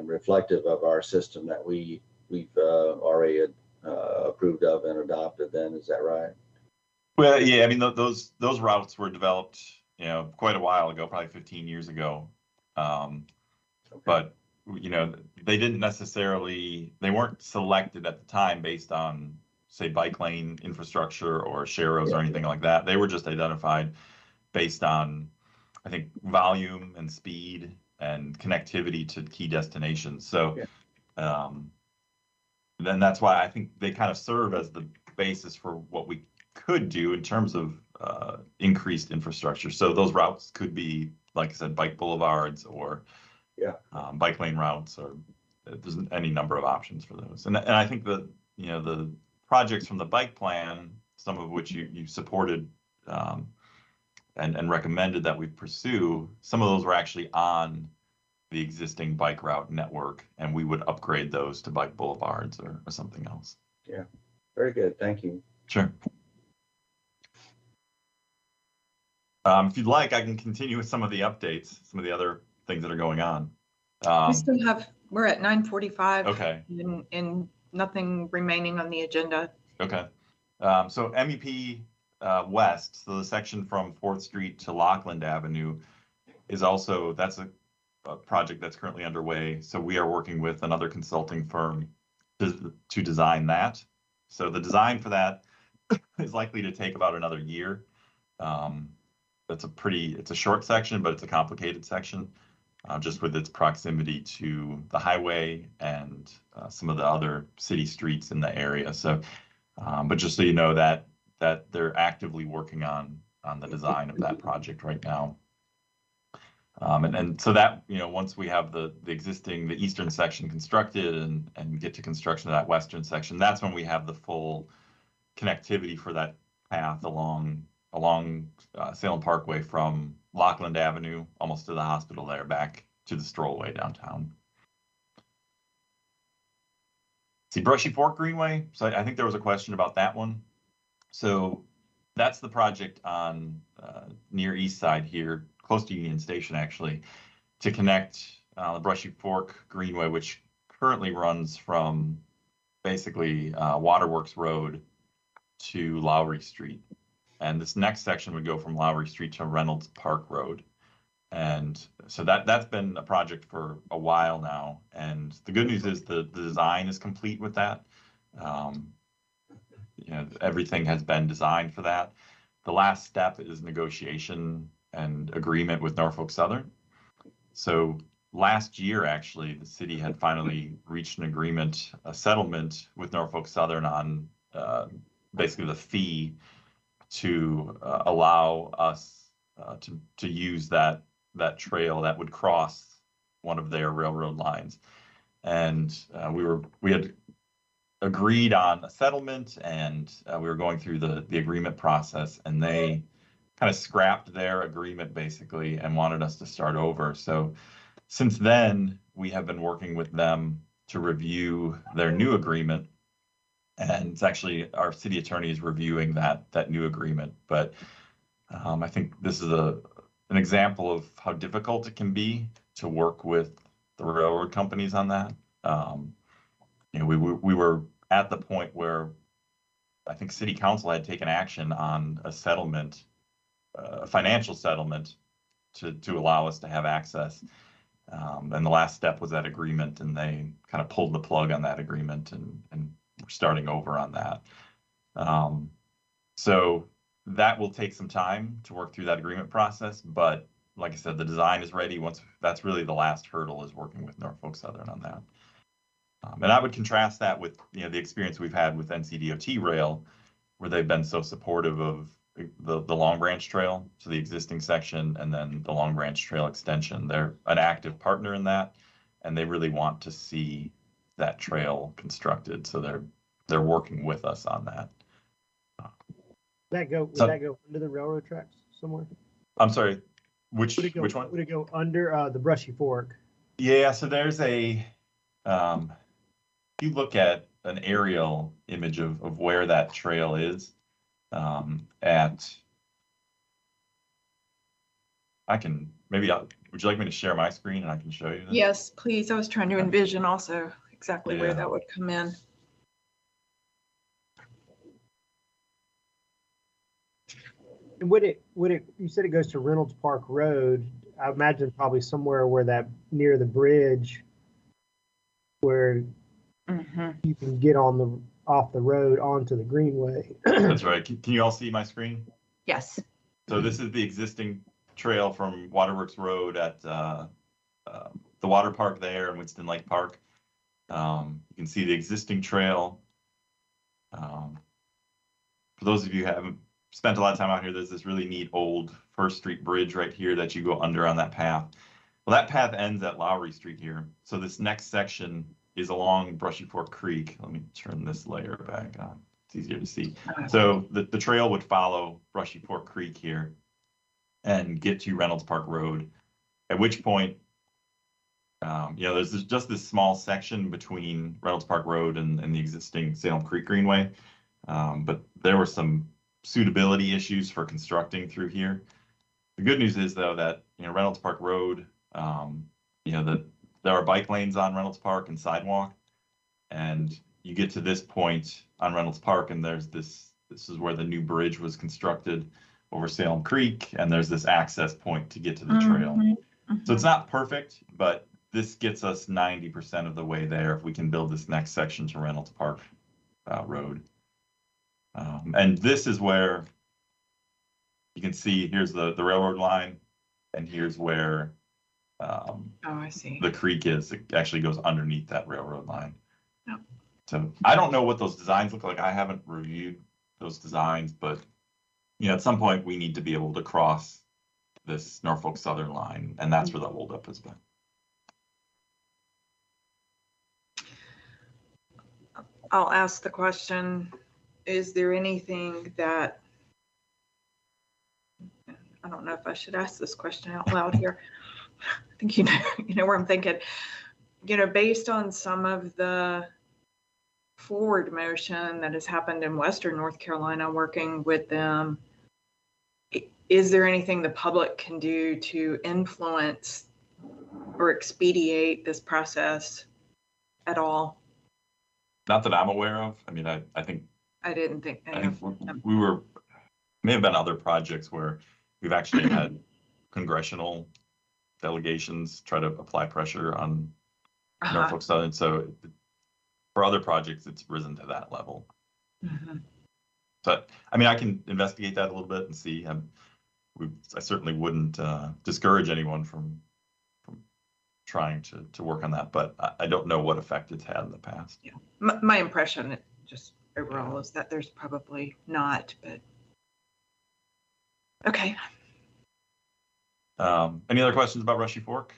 reflective of our system that we've already approved of and adopted. Then is that right? Well, yeah. I mean, those routes were developed, quite a while ago, probably 15 years ago. Okay. But they didn't necessarily, they weren't selected at the time based on, say, bike lane infrastructure or sharrows or anything like that. They were just identified based on, I think, volume and speed and connectivity to key destinations. So then that's why I think they kind of serve as the basis for what we could do in terms of increased infrastructure. So those routes could be, like I said, bike boulevards or bike lane routes, or there's any number of options for those. And I think the projects from the bike plan, some of which you supported and recommended that we pursue, some of those were actually on the existing bike route network, and we would upgrade those to bike boulevards or something else. Yeah, very good. Thank you. Sure. If you'd like, I can continue with some of the updates, some of the other things that are going on. We're at 9:45. Okay. And nothing remaining on the agenda. Okay. So MEP West, so the section from 4th Street to Lockland Avenue, is also, that's a project that's currently underway. So we are working with another consulting firm to design that. So the design for that is likely to take about another year. It's a short section, but it's a complicated section, just with its proximity to the highway and some of the other city streets in the area. So, but just so you know that they're actively working on the design of that project right now. And so that, once we have the eastern section constructed and get to construction of that western section, that's when we have the full connectivity for that path along Salem Parkway from Lockland Avenue, almost to the hospital there, back to the strollway downtown. See, Brushy Fork Greenway. So I think there was a question about that one. So that's the project on near east side here, close to Union Station, actually, to connect the Brushy Fork Greenway, which currently runs from basically Waterworks Road to Lowry Street. And this next section would go from Lowry Street to Reynolds Park Road. And so that's been a project for a while now. And the good news is the design is complete with that. Everything has been designed for that. The last step is negotiation and agreement with Norfolk Southern. So last year, actually, the city had finally reached an agreement, a settlement with Norfolk Southern on basically the fee to allow us to use that trail that would cross one of their railroad lines. And we had agreed on a settlement, and we were going through the agreement process, and they kind of scrapped their agreement basically and wanted us to start over. So since then, we have been working with them to review their new agreement. And it's actually our city attorney is reviewing that new agreement. But I think this is an example of how difficult it can be to work with the railroad companies on that. We were at the point where I think city council had taken action on a settlement, a financial settlement to allow us to have access. And the last step was that agreement, and they kind of pulled the plug on that agreement, and we're starting over on that. So that will take some time to work through that agreement process. But like I said, the design is ready. Once that's really the last hurdle, is working with Norfolk Southern on that. And I would contrast that with the experience we've had with NCDOT Rail, where they've been so supportive of the Long Branch Trail, so the existing section, and then the Long Branch Trail extension. They're an active partner in that, and they really want to see that trail constructed. So they're working with us on that. Would that go under the railroad tracks somewhere? I'm sorry, which one? Would it go under the Brushy Fork? Yeah, so there's if you look at an aerial image of where that trail is, would you like me to share my screen and I can show you this? Yes, please. I was trying to envision also exactly where that would come in. And would it, you said it goes to Reynolds Park Road. I imagine probably somewhere where that near the bridge where you can get off the road onto the greenway. That's right. Can you all see my screen? Yes. So this is the existing trail from Waterworks Road at the water park there in Winston Lake Park. You can see the existing trail. For those of you who haven't spent a lot of time out here, there's this really neat old First Street bridge right here that you go under on that path. Well, that path ends at Lowry Street here. So this next section is along Brushy Fork Creek. Let me turn this layer back on. It's easier to see. So the trail would follow Brushy Fork Creek here and get to Reynolds Park Road, at which point, there's just this small section between Reynolds Park Road and the existing Salem Creek Greenway. But there were some suitability issues for constructing through here. The good news is, though, that Reynolds Park Road, there are bike lanes on Reynolds Park and sidewalk, and you get to this point on Reynolds Park, and there's this is where the new bridge was constructed over Salem Creek, and there's this access point to get to the trail. So it's not perfect, but this gets us 90% of the way there if we can build this next section to Reynolds Park Road. And this is where you can see, here's the railroad line, and here's where Oh, I see. the creek is. It actually goes underneath that railroad line. Yep. So I don't know what those designs look like. I haven't reviewed those designs, but at some point we need to be able to cross this Norfolk Southern line, and that's where the holdup has been. I'll ask the question, is there anything that, I don't know if I should ask this question out loud here. I think you know where I'm thinking. Based on some of the forward motion that has happened in Western North Carolina, working with them, is there anything the public can do to influence or expedite this process at all? Not that I'm aware of. I mean, I think I didn't think. I think we may have been other projects where we've actually had congressional delegations try to apply pressure on Norfolk Southern. So for other projects, it's risen to that level. But I mean, I can investigate that a little bit and see. I certainly wouldn't discourage anyone from trying to work on that, but I don't know what effect it's had in the past. Yeah, my impression just overall is that there's probably not, but okay. Any other questions about Rushy Fork?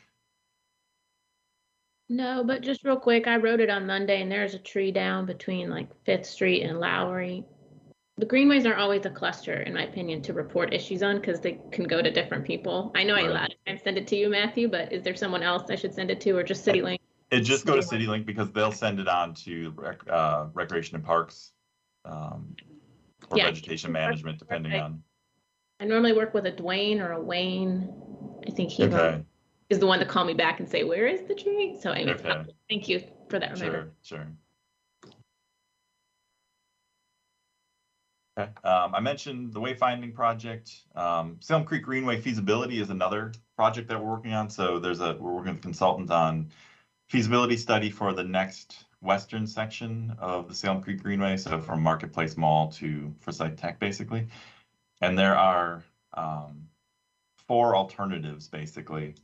No, but just real quick, I wrote it on Monday, and there's a tree down between like 5th Street and Lowry. The greenways aren't always a cluster, in my opinion, to report issues on because they can go to different people. I know I a lot of times send it to you, Matthew, but is there someone else I should send it to, or just CityLink? It just go to CityLink because they'll send it on to Recreation and Parks or Vegetation Management, depending on. I normally work with a Dwayne or a Wayne. I think he is the one to call me back and say, where is the tree? So anyway, thank you for that reminder. Sure. Okay. I mentioned the wayfinding project. Salem Creek Greenway feasibility is another project that we're working on. So we're working with a consultant on feasibility study for the next western section of the Salem Creek Greenway. So from Marketplace Mall to Forsyth Tech, basically. And there are 4 alternatives, basically,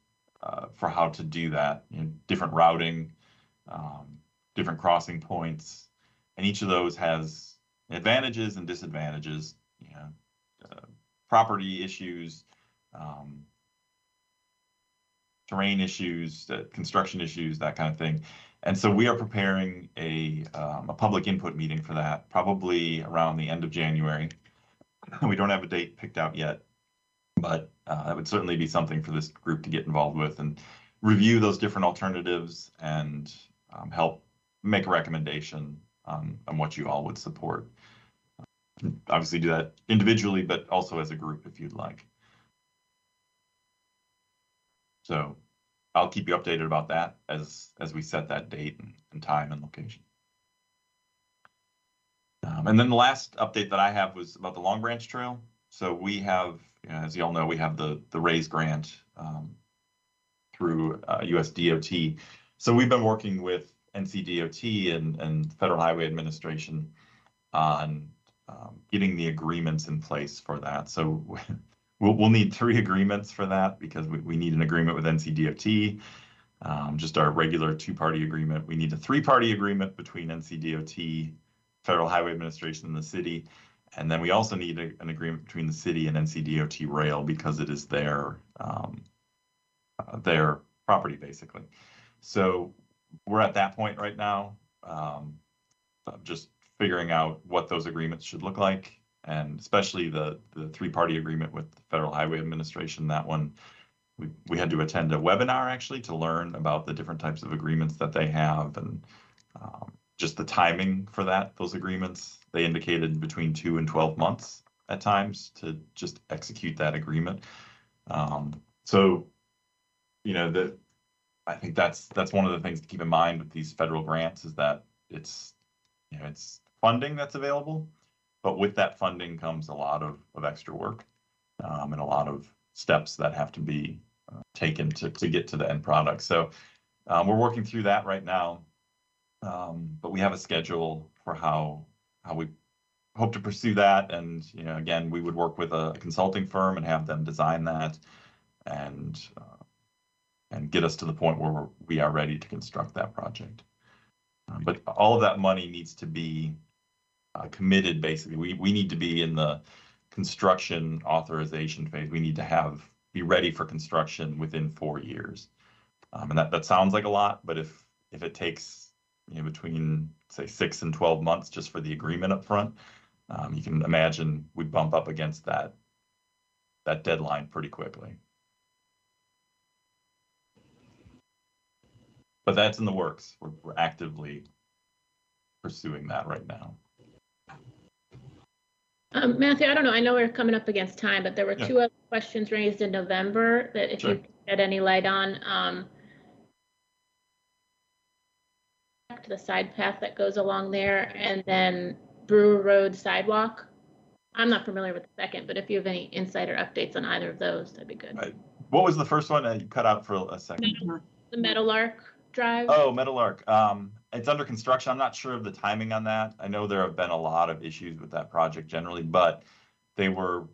for how to do that. Different routing, different crossing points, and each of those has advantages and disadvantages, property issues, terrain issues, construction issues, that kind of thing. And so we are preparing a public input meeting for that, probably around the end of January. We don't have a date picked out yet, but that would certainly be something for this group to get involved with and review those different alternatives and help make a recommendation on what you all would support. Obviously do that individually, but also as a group if you'd like. So I'll keep you updated about that as we set that date and time and location. And then the last update that I have was about the Long Branch Trail. So we have, as you all know, we have the RAISE grant through US DOT. So we've been working with NCDOT and Federal Highway Administration on getting the agreements in place for that. So we'll need 3 agreements for that because we need an agreement with NCDOT, just our regular 2-party agreement. We need a 3-party agreement between NCDOT, Federal Highway Administration, and the city. And then we also need an agreement between the city and NCDOT Rail because it is their property, basically. So we're at that point right now, just figuring out what those agreements should look like, and especially the 3-party agreement with the Federal Highway Administration. That one, we had to attend a webinar actually to learn about the different types of agreements that they have and just the timing for those agreements. They indicated between 2 and 12 months at times to just execute that agreement. So, I think that's one of the things to keep in mind with these federal grants is that it's funding that's available, but with that funding comes a lot of extra work and a lot of steps that have to be taken to get to the end product. So we're working through that right now, but we have a schedule for how we hope to pursue that. And again, we would work with a consulting firm and have them design that and get us to the point where we are ready to construct that project. But all of that money needs to be committed. Basically, we need to be in the construction authorization phase. We need to be ready for construction within 4 years. And that sounds like a lot, but if it takes between say 6 and 12 months just for the agreement up front, you can imagine we bump up against that deadline pretty quickly. But that's in the works. We're actively pursuing that right now. Matthew, I don't know. I know we're coming up against time, but there were 2 other questions raised in November that if you could shed any light on. To the side path that goes along there, and then Brewer Road sidewalk. I'm not familiar with the second, but if you have any insight or updates on either of those, that'd be good. Right. What was the first one? You cut out for a second. The Meadowlark Drive. Oh, Meadowlark. It's under construction. I'm not sure of the timing on that. I know there have been a lot of issues with that project generally, but they were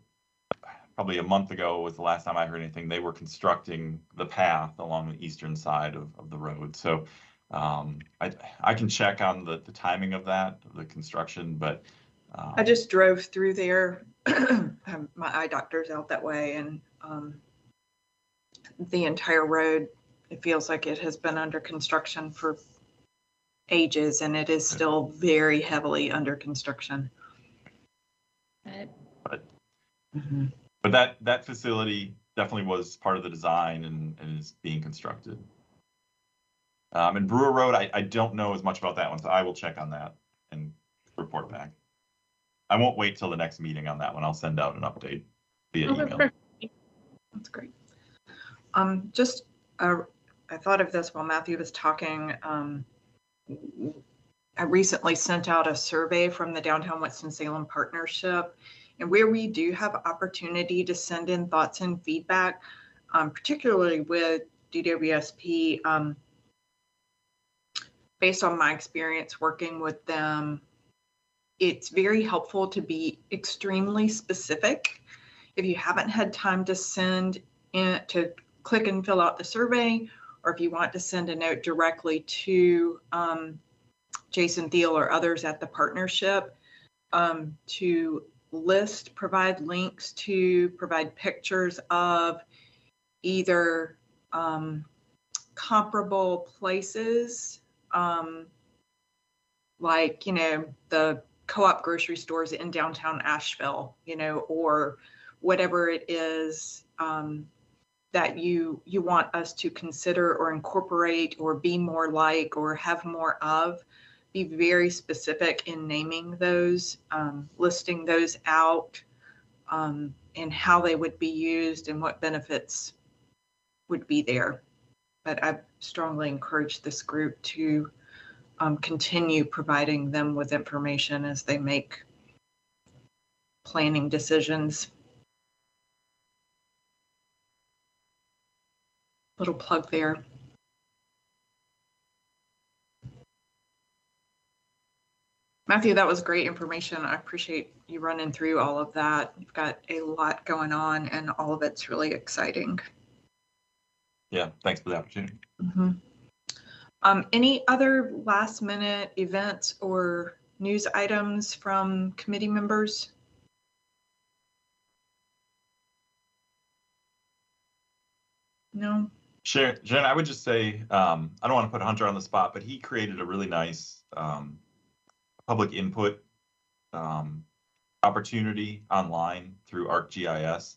probably a month ago was the last time I heard anything. They were constructing the path along the eastern side of the road. So I can check on the timing of that, the construction, but I just drove through there. My eye doctor's out that way, and the entire road, it feels like it has been under construction for ages, and it is still very heavily under construction. But that facility definitely was part of the design and is being constructed. And Brewer Road, I don't know as much about that one, so I will check on that and report back. I won't wait till the next meeting on that one. I'll send out an update via email. That's great. I thought of this while Matthew was talking. I recently sent out a survey from the Downtown Winston-Salem Partnership, and where we do have opportunity to send in thoughts and feedback, particularly with DWSP, based on my experience working with them, it's very helpful to be extremely specific. If you haven't had time to send in, to click and fill out the survey, or if you want to send a note directly to Jason Thiel or others at the partnership, to provide links to, provide pictures of either comparable places, like, the co-op grocery stores in downtown Asheville, or whatever it is that you want us to consider or incorporate or be more like or have more of. Be very specific in naming those, listing those out, and how they would be used and what benefits would be there. But I strongly encourage this group to continue providing them with information as they make planning decisions. Little plug there. Matthew, that was great information. I appreciate you running through all of that. You've got a lot going on, and all of it's really exciting. Yeah, thanks for the opportunity. Mm-hmm. Any other last minute events or news items from committee members? No? Sharon, I would just say, I don't want to put Hunter on the spot, but he created a really nice public input opportunity online through ArcGIS.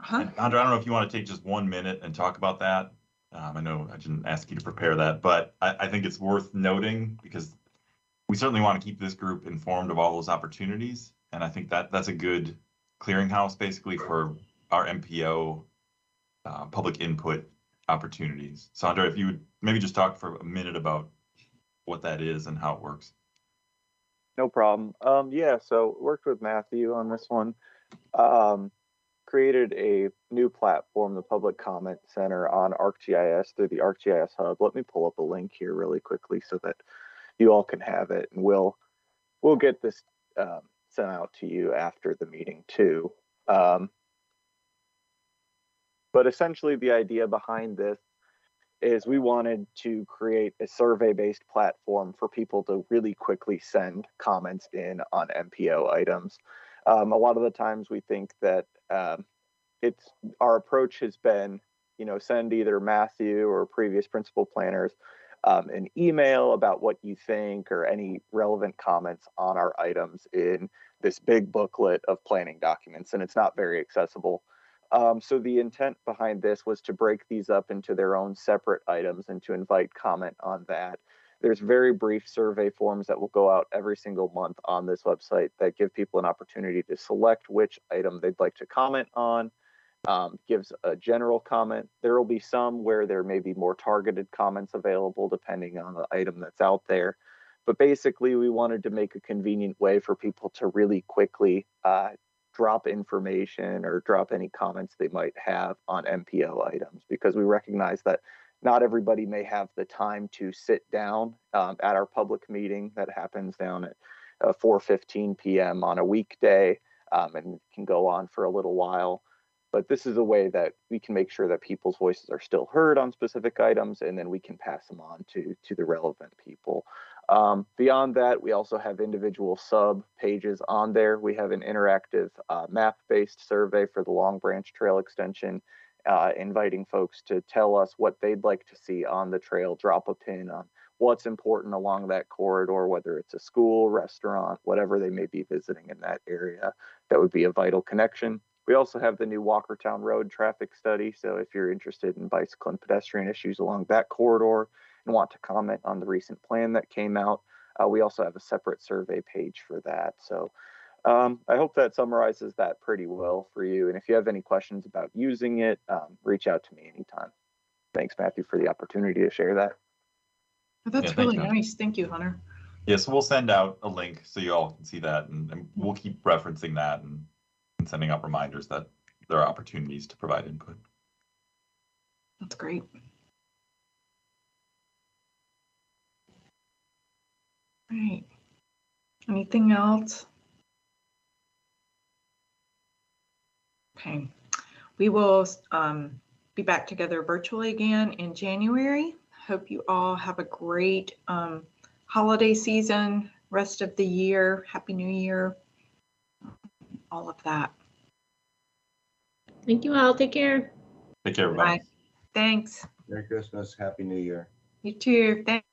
And Hunter, I don't know if you want to take just 1 minute and talk about that. I know I didn't ask you to prepare that, but I think it's worth noting because we certainly want to keep this group informed of all those opportunities. And I think that's a good clearinghouse basically for our MPO public input opportunities. So Hunter, if you would maybe just talk for a minute about what that is and how it works. No problem. Yeah, so worked with Matthew on this one. created a new platform, the Public Comment Center on ArcGIS through the ArcGIS Hub. Let me pull up a link here really quickly so that you all can have it, and we'll get this sent out to you after the meeting too. But essentially the idea behind this is we wanted to create a survey-based platform for people to really quickly send comments in on MPO items. A lot of the times we think that our approach has been, send either Matthew or previous principal planners an email about what you think or any relevant comments on our items in this big booklet of planning documents, and it's not very accessible. So the intent behind this was to break these up into their own separate items and to invite comment on that. There's very brief survey forms that will go out every single month on this website that give people an opportunity to select which item they'd like to comment on. Gives a general comment. There will be some where there may be more targeted comments available depending on the item that's out there. But basically, we wanted to make a convenient way for people to really quickly drop information or drop any comments they might have on MPO items, because we recognize that not everybody may have the time to sit down at our public meeting that happens down at 4:15 p.m. on a weekday and can go on for a little while. But this is a way that we can make sure that people's voices are still heard on specific items, and then we can pass them on to the relevant people. Beyond that, we also have individual sub pages on there. We have an interactive map-based survey for the Long Branch Trail extension, inviting folks to tell us what they'd like to see on the trail, drop a pin on what's important along that corridor, whether it's a school, restaurant, whatever they may be visiting in that area. That would be a vital connection. We also have the new Walkertown Road traffic study. So if you're interested in bicycle and pedestrian issues along that corridor and want to comment on the recent plan that came out, we also have a separate survey page for that. So I hope that summarizes that pretty well for you. And if you have any questions about using it, reach out to me anytime. Thanks, Matthew, for the opportunity to share that. That's really nice. Thank you, Hunter. Yeah, so we'll send out a link so you all can see that, and we'll keep referencing that and sending out reminders that there are opportunities to provide input. That's great. All right. Anything else? Okay. We will be back together virtually again in January. Hope you all have a great holiday season, rest of the year. Happy New Year. All of that. Thank you all. Take care. Take care, everybody. Bye. Thanks. Merry Christmas, Happy New Year. You too. Thanks.